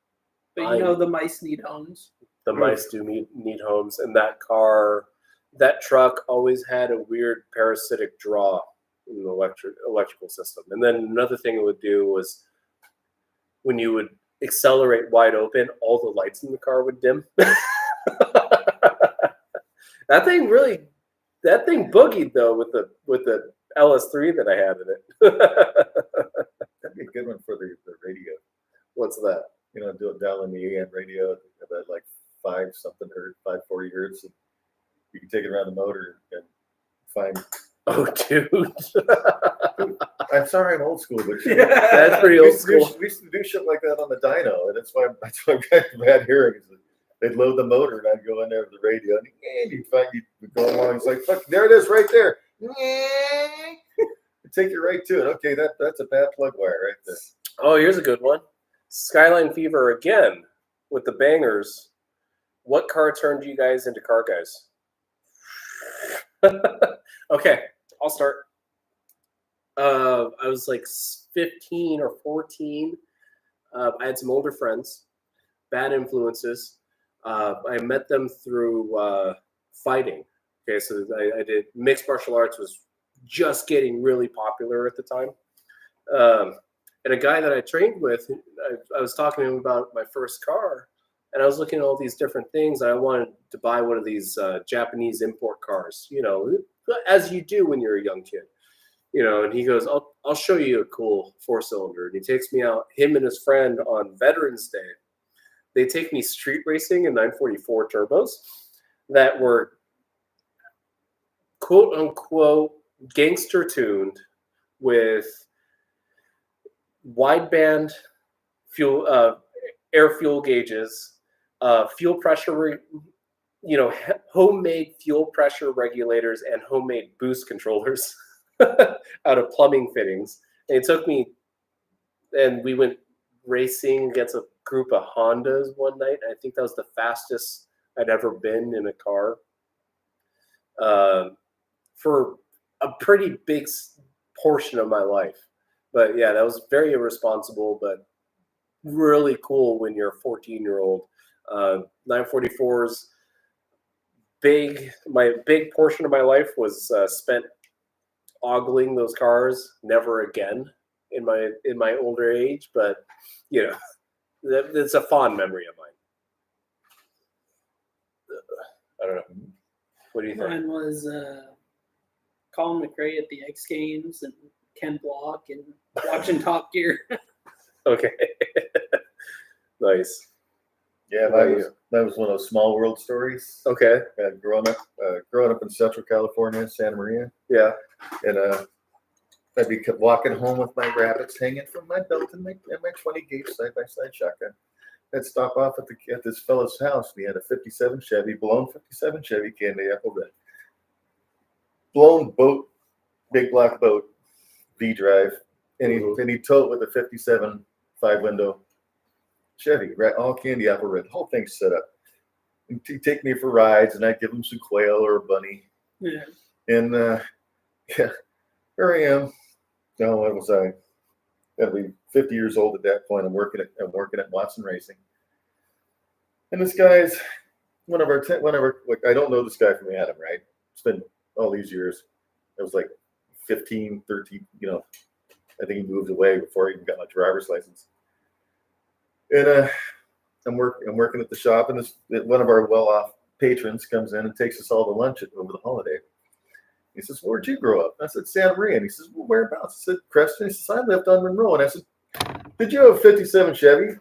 the mice need homes. The mice do need homes, and that truck always had a weird parasitic draw in the electrical system. And then another thing it would do was when you would accelerate wide open, all the lights in the car would dim. That thing boogied though with the LS3 that I had in it. That'd be a good one for the radio. What's that? Do it down on the AM radio at like 540 hertz. And you can take it around the motor and find. Oh, dude. I'm sorry, I'm old school, but that's pretty old school. We used to do shit like that on the dyno, and that's why I've got bad hearing. They'd load the motor, and I'd go in there with the radio, and you'd go along. It's like, fuck, there it is, right there. Take you right to it. Okay, that's a bad plug wire right there. Oh, here's a good one. Skyline Fever again with the bangers. What car turned you guys into car guys? Okay, I'll start. I was like 15 or 14. I had some older friends, bad influences. I met them through fighting. Okay, so I did mixed martial arts was just getting really popular at the time. And a guy that I trained with, I was talking to him about my first car, and I was looking at all these different things. And I wanted to buy one of these Japanese import cars, as you do when you're a young kid. And he goes, I'll show you a cool 4-cylinder. And he takes me out, him and his friend on Veterans Day. They take me street racing in 944 turbos that were quote unquote gangster tuned with wideband fuel, air fuel gauges, fuel pressure, homemade fuel pressure regulators and homemade boost controllers out of plumbing fittings. And it took me, and we went racing against a group of Hondas one night. I think that was the fastest I'd ever been in a car for a pretty big portion of my life. But yeah, that was very irresponsible, but really cool when you're a 14-year-old. 944's my big portion of my life was spent ogling those cars. Never again in my older age, but it's a fond memory of mine. I don't know. What do you think? Mine was Colin McRae at the X Games and Ken Block and watching Top Gear. Okay. Nice. Yeah, that was one of those small world stories. Okay. Growing up in Central California, Santa Maria. Yeah. And I'd be walking home with my rabbits hanging from my belt and my 20 gauge side by side shotgun. I'd stop off at this fellow's house. We had a 57 Chevy, blown 57 Chevy, candy apple red, blown boat, big black boat, V-drive, and he'd tow it with a 57 5-window Chevy, right? All candy apple red. The whole thing's set up. And he'd take me for rides, and I'd give him some quail or a bunny. Yeah. And here I am. No, what was I? I'd be 50 years old at that point. I'm working at Watson Racing. And this guy's one of our I don't know this guy from Adam, right? It's been all these years. It was like 15, 13, I think he moved away before I even got my driver's license. And I'm working at the shop, and one of our well-off patrons comes in and takes us all to lunch over the holiday. He says, "Where'd you grow up?" I said, "Santa Maria." And he says, "Well, whereabouts?" I said, "Creston." He says, "I lived on Monroe." And I said, "Did you have a 57 Chevy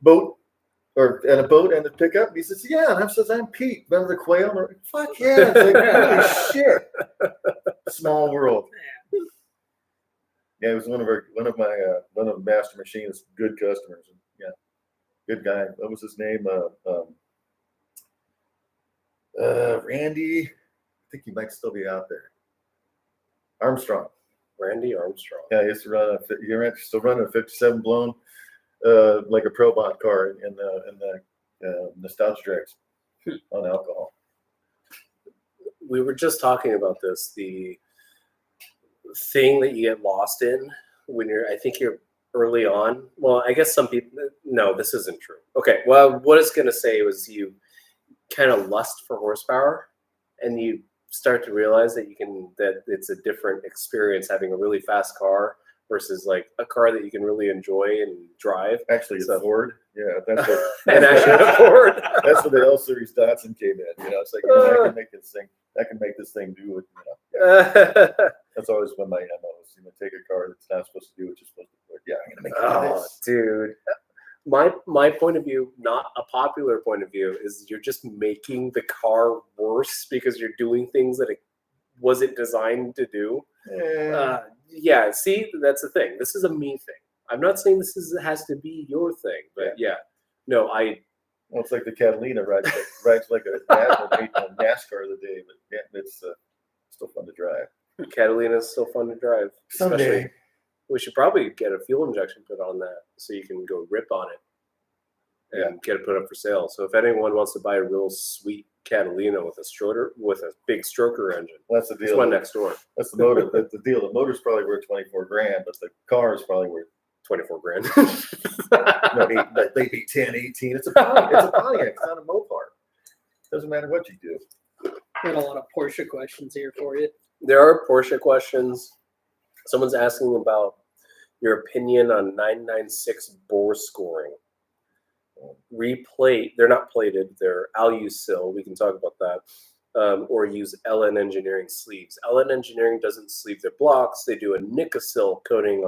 boat or and a boat and a pickup. And he says, yeah. And I says, I'm Pete, remember the quail? And we're like, fuck yeah. It's like, holy shit. Small world. Yeah, it was one of the Master Machinist's good customers. Yeah, good guy. What was his name? Randy. I think he might still be out there. Armstrong. Randy Armstrong. Yeah, he used to run still running a 57 blown, like a Probot car in the Nostalgia Drags on alcohol. We were just talking about this. The thing that you get lost in when I think you're early on. Well, I guess some people, no, this isn't true. Okay, well, what I was going to say was you kind of lust for horsepower and you start to realize that that it's a different experience having a really fast car versus like a car that you can really enjoy and drive. Actually, Ford. Yeah, that's what. And actually Ford. That's where the L Series Datsun came in. It's like I can make this thing. I can make this thing do it. Yeah. That's always been my MO. Take a car that's not supposed to do what you're supposed to do. Yeah, I'm gonna make it do this. Dude. My point of view, not a popular point of view, is you're just making the car worse because you're doing things that it wasn't designed to do. Yeah, see, that's the thing. This is a me thing. I'm not saying has to be your thing, but yeah. No, well, it's like the Catalina rides like a NASCAR the day, but yeah, it's still fun to drive. Catalina is still fun to drive. Someday. Especially, we should probably get a fuel injection put on that so you can go rip on it and get it put up for sale. So if anyone wants to buy a real sweet Catalina with a big stroker engine, well, that's the deal. It's one next door. That's the motor. That's the deal. The motor's probably worth $24,000, but the car is probably worth $24,000. No, maybe 10, 18. It's a Pontiac. It's not a Mopar. Doesn't matter what you do. Got a lot of Porsche questions here for you. There are Porsche questions. Someone's asking about your opinion on 996 bore scoring. Replate, they're not plated, they're alusil. We can talk about that. Or use LN Engineering sleeves. LN Engineering doesn't sleeve their blocks. They do a Nicosil coating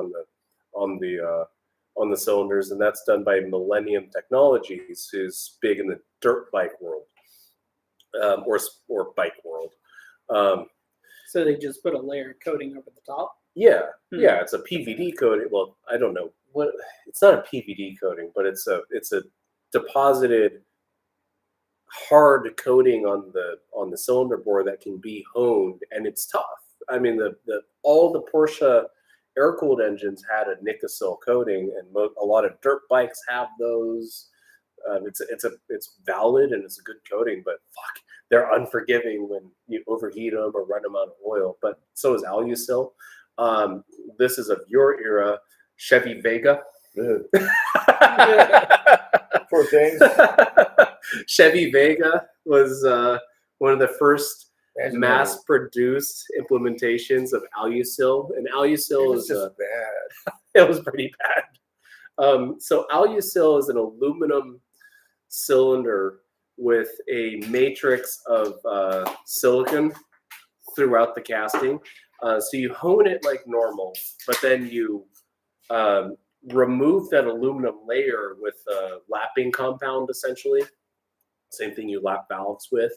on the cylinders, and that's done by Millennium Technologies, who's big in the dirt bike world, or bike world. So they just put a layer of coating over the top? Yeah, it's a PVD coating. Well, I don't know what. It's not a PVD coating, but it's a deposited hard coating on the cylinder bore that can be honed, and it's tough. I mean, all the Porsche air-cooled engines had a Nicosil coating, and a lot of dirt bikes have those. It's valid and it's a good coating, but fuck, they're unforgiving when you overheat them or run them out of oil. But so is alusil. This is of your era, Chevy Vega. Poor things. Chevy Vega was one of the first mass-produced implementations of alusil, and alusil is just bad. It was pretty bad. So alusil is an aluminum cylinder with a matrix of silicon throughout the casting. So you hone it like normal, but then you remove that aluminum layer with a lapping compound, essentially. Same thing you lap valves with.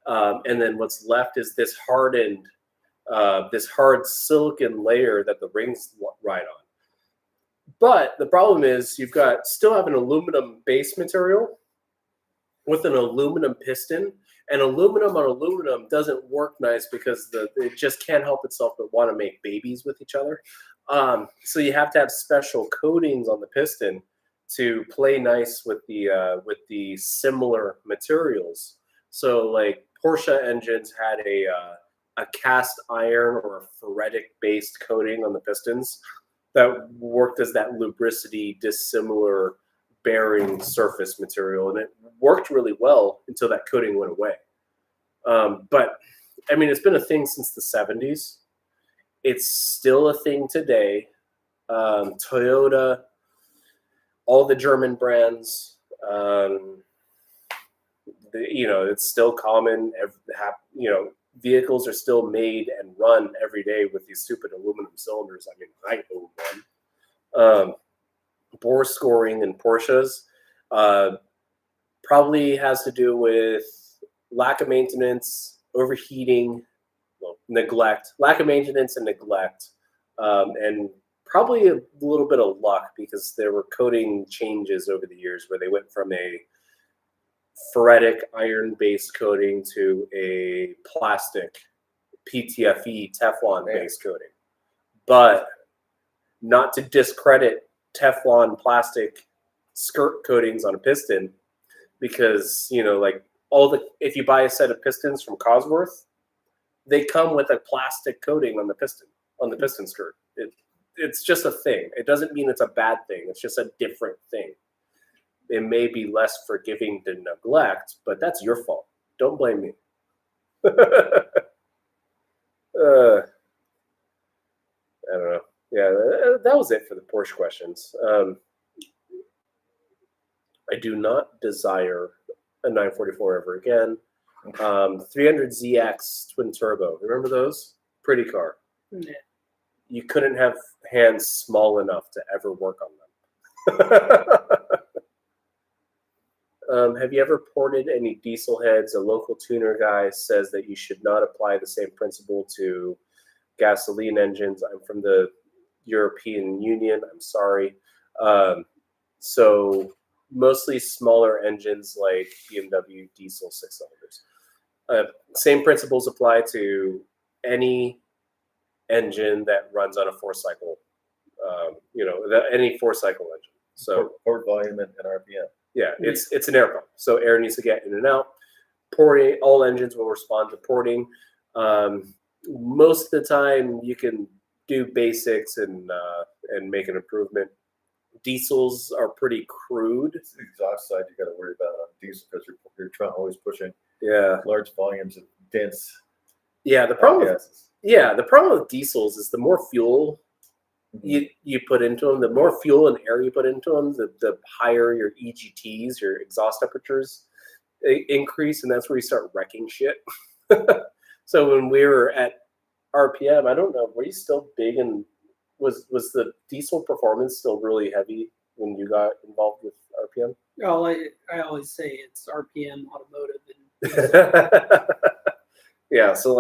And then what's left is this hard silicon layer that the rings ride on. But the problem is you've still have an aluminum base material with an aluminum piston, and aluminum on aluminum doesn't work nice because it just can't help itself but want to make babies with each other. So you have to have special coatings on the piston to play nice with the similar materials. So like Porsche engines had a cast iron or a ferritic based coating on the pistons that worked as that lubricity dissimilar bearing surface material, and it worked really well until that coating went away. But I mean, it's been a thing since the 70s. It's still a thing today. Toyota, all the German brands, it's still common. Vehicles are still made and run every day with these stupid aluminum cylinders. I mean, I own one. Bore scoring in Porsches, Probably has to do with lack of maintenance, overheating, neglect, lack of maintenance and neglect, and probably a little bit of luck because there were coating changes over the years where they went from a ferritic iron-based coating to a plastic PTFE Teflon-based coating. But not to discredit Teflon plastic skirt coatings on a piston, because like if you buy a set of pistons from Cosworth, they come with a plastic coating on the piston skirt. It's just a thing. It doesn't mean it's a bad thing. It's just a different thing. It may be less forgiving than neglect, but that's your fault. Don't blame me. I don't know. Yeah, that was it for the Porsche questions. I do not desire a 944 ever again. 300ZX twin turbo. Remember those? Pretty car. Yeah. You couldn't have hands small enough to ever work on them. Have you ever ported any diesel heads? A local tuner guy says that you should not apply the same principle to gasoline engines. I'm from the European Union. I'm sorry. So mostly smaller engines like BMW diesel 6-cylinders. Same principles apply to any engine that runs on a 4-cycle, any 4-cycle engine. So port volume and RPM. Yeah, it's an air pump, so air needs to get in and out. Porting, all engines will respond to porting. Most of the time, you can do basics and make an improvement. Diesels are pretty crude. It's the exhaust side you got to worry about on diesel because you're trying always pushing large volumes of dense. Yeah, the problem with diesels is the more fuel you put into them, the more fuel and air you put into them, the higher your EGTs, your exhaust temperatures, increase, and that's where you start wrecking shit. So when we were at RPM, I don't know, were you still big and was the diesel performance still really heavy when you got involved with RPM? Oh, I always say it's RPM automotive. Yeah, so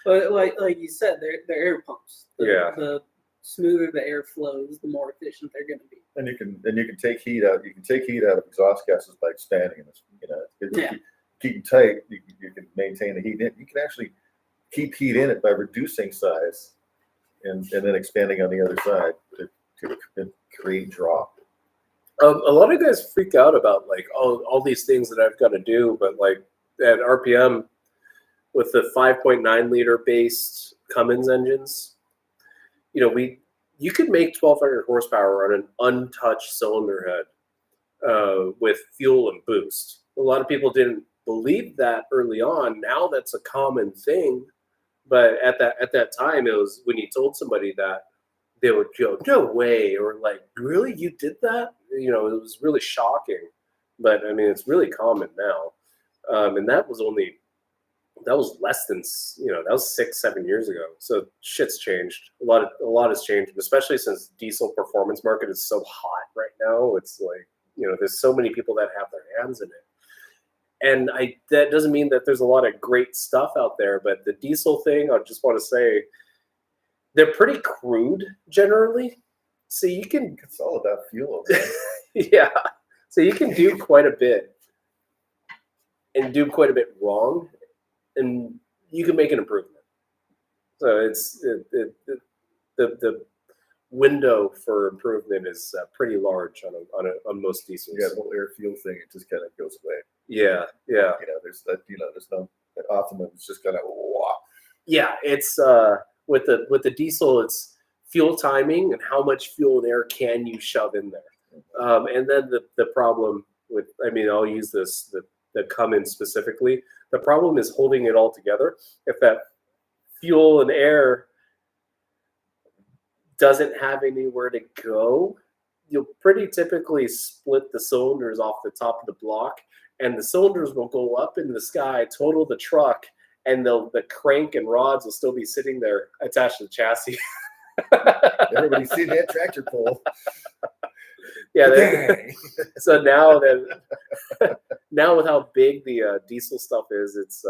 but like you said, they're air pumps. The smoother the air flows, the more efficient they're going to be. And you can take heat out. You can take heat out of exhaust gases by expanding them. Keep them tight. You can maintain the heat in. You can actually keep heat in it by reducing size, and then expanding on the other side to create draw. A lot of guys freak out about all these things that I've got to do, but at RPM with the 5.9 liter based Cummins engines, you could make 1,200 horsepower on an untouched cylinder head with fuel and boost. A lot of people didn't believe that early on. Now that's a common thing, but at that time, it was when you told somebody that, they would go, "No way," or "Really, you did that?" It was really shocking. But I mean, it's really common now, and that was less than that was 6-7 years ago. So shit's changed. A lot has changed, especially since the diesel performance market is so hot right now. It's there's so many people that have their hands in it, and that doesn't mean that there's a lot of great stuff out there. But the diesel thing, I just want to say, they're pretty crude generally. So you can. It's all about fuel. Right? Yeah. So you can do quite a bit and do quite a bit wrong, and you can make an improvement. So it's the window for improvement is pretty large on most diesels. Yeah, the whole air fuel thing, it just kind of goes away. Yeah. There's no optimum. It's just kind of wow. Yeah, it's with the diesel, it's fuel timing and how much fuel and air can you shove in there. And then the problem with, I'll use the Cummins specifically. The problem is holding it all together. If that fuel and air doesn't have anywhere to go, you'll pretty typically split the cylinders off the top of the block, and the cylinders will go up into the sky, total the truck, and the crank and rods will still be sitting there attached to the chassis. Everybody's seen that tractor pull. Yeah. So now now with how big the diesel stuff is, it's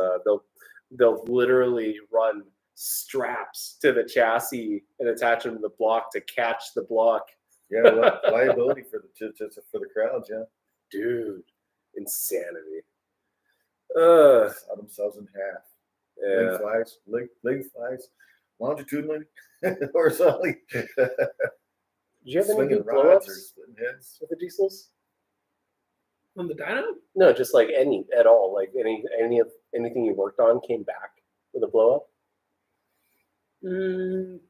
they'll literally run straps to the chassis and attach them to the block to catch the block. Yeah, liability for the crowds. Yeah, Dude, insanity. cut themselves in half. Yeah. Lengthwise, longitudinally, horizontally. Did you have any Swinging good rods or blow-ups splitting heads. with the diesels? On the dyno? No, just like any at all. Like anything you worked on came back with a blow up.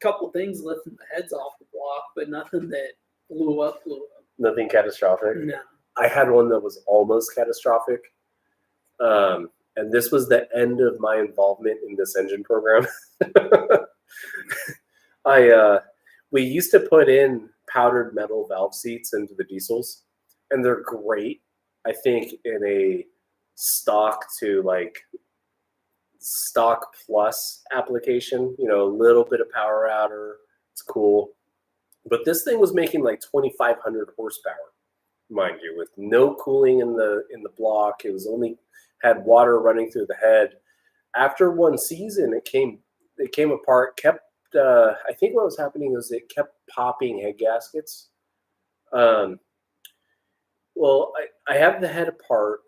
Couple things lifting the heads off the block, but nothing that blew up. Nothing catastrophic. No. I had one that was almost catastrophic. And this was the end of my involvement in this engine program. We used to put in powdered metal valve seats into the diesels, and they're great, I think, in a stock to like stock plus application, you know, a little bit of power outer. It's cool. But this thing was making like 2,500 horsepower, mind you, with no cooling in the block. It was only had water running through the head. After one season, it came apart. I think what was happening was it kept popping head gaskets. Well, I have the head apart,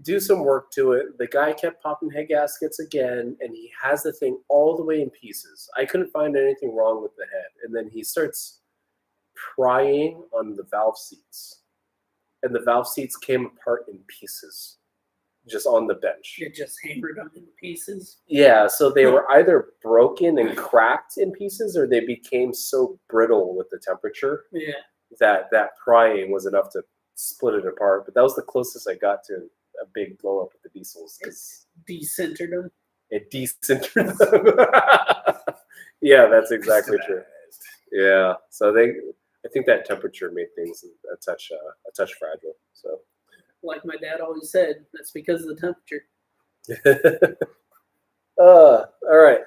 do some work to it. The guy kept popping head gaskets again, and he has the thing all the way in pieces. I couldn't find anything wrong with the head. And then he starts prying on the valve seats, and the valve seats came apart in pieces, just on the bench. It just hammered them into pieces. Yeah, so they were either broken and cracked in pieces, or they became so brittle with the temperature Yeah. that prying was enough to split it apart. But that was the closest I got to a big blow up with the diesels. It's decentered them. It decentered them. Yeah, that's exactly true. Yeah, so I think that temperature made things a touch fragile. So, Like my dad always said, that's because of the temperature. all right.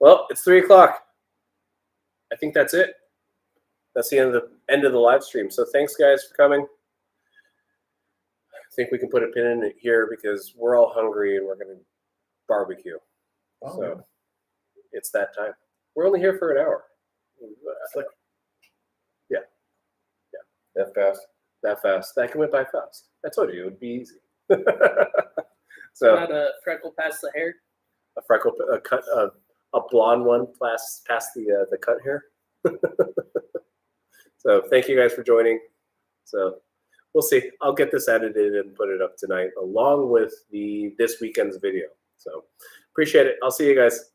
Well, it's 3:00. I think that's it. That's the end of the live stream. So thanks guys for coming. I think we can put a pin in it here because we're all hungry and we're going to barbecue. Oh, So it's that time. We're only here for an hour. it's like Yeah. that fast. That fast. That went by fast. I told you it would be easy. So So not a freckle past the hair. a freckle, a blonde one past the cut hair. So thank you guys for joining. So we'll see. I'll get this edited and put it up tonight along with this weekend's video. So appreciate it. I'll see you guys.